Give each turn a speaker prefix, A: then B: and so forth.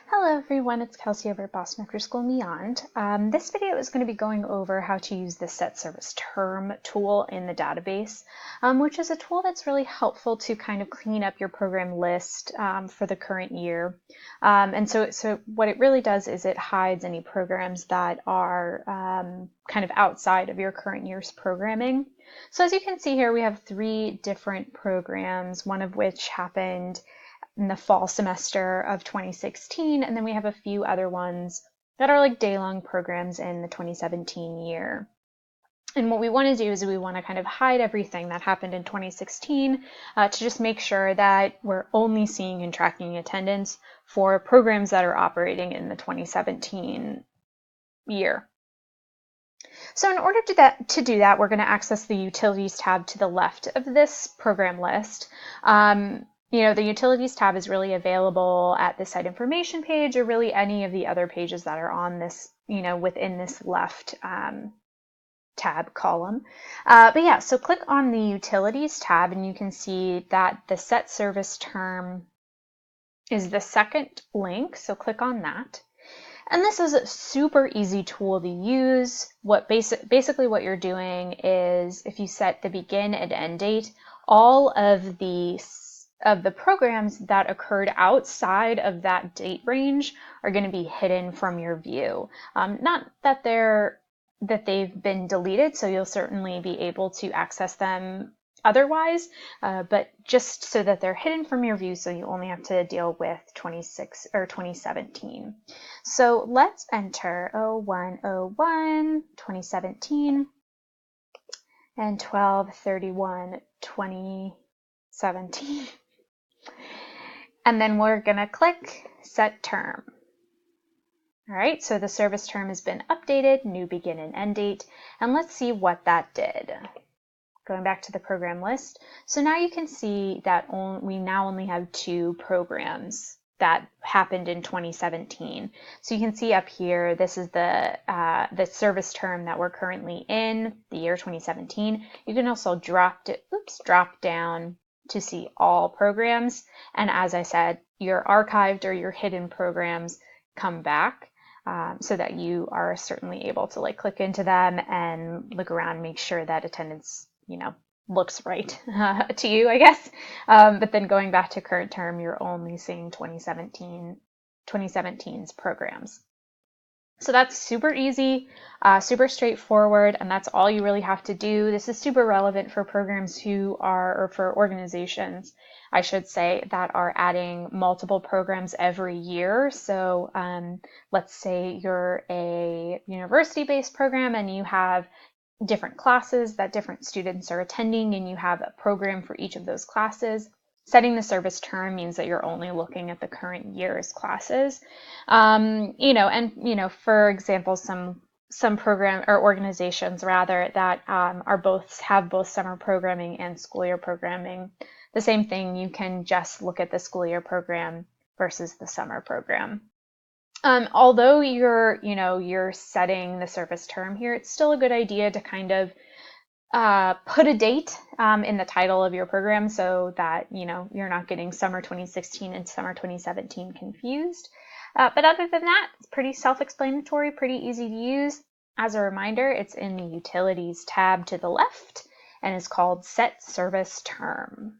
A: Hello everyone, it's Kelsey over at Boston Micro School and Beyond. This video is going to be going over how to use the set service term tool in the database, which is a tool that's really helpful to kind of clean up your program list for the current year. So what it really does is it hides any programs that are kind of outside of your current year's programming. So as you can see here, we have 3 different programs, one of which happened in the fall semester of 2016, and then we have a few other ones that are like day-long programs in the 2017 year. And what we want to do is we want to kind of hide everything that happened in 2016 to just make sure that we're only seeing and tracking attendance for programs that are operating in the 2017 year. So in order to do that, we're going to access the Utilities tab to the left of this program list. The Utilities tab is really available at the site information page or really any of the other pages that are on this, within this left tab column. So click on the Utilities tab and you can see that the set service term is the second link, so click on that. And this is a super easy tool to use. Basically what you're doing is if you set the begin and end date, all of the programs that occurred outside of that date range are going to be hidden from your view. Not that they've been deleted, so you'll certainly be able to access them otherwise, but just so that they're hidden from your view, so you only have to deal with 2017. So let's enter 0101 2017 and 12/31 2017. And then we're going to click Set Term. All right, so the service term has been updated, new begin and end date, and let's see what that did. Going back to the program list. So now you can see that we now only have 2 programs that happened in 2017. So you can see up here, this is the service term that we're currently in, the year 2017. You can also drop down to see all programs. And as I said, your archived or your hidden programs come back so that you are certainly able to click into them and look around, make sure that attendance looks right to you, I guess. But then going back to current term, you're only seeing 2017's programs. So that's super easy, super straightforward, and that's all you really have to do. This is super relevant for programs or for organizations, I should say, that are adding multiple programs every year. So let's say you're a university-based program and you have different classes that different students are attending, and you have a program for each of those classes. Setting the service term means that you're only looking at the current year's classes. For example, some program or organizations rather that have both summer programming and school year programming. The same thing, you can just look at the school year program versus the summer program. Although you're setting the service term here, it's still a good idea to kind of put a date in the title of your program so that you're not getting summer 2016 and summer 2017 confused. But other than that, it's pretty self-explanatory, pretty easy to use. As a reminder, it's in the Utilities tab to the left and is called Set Service Term.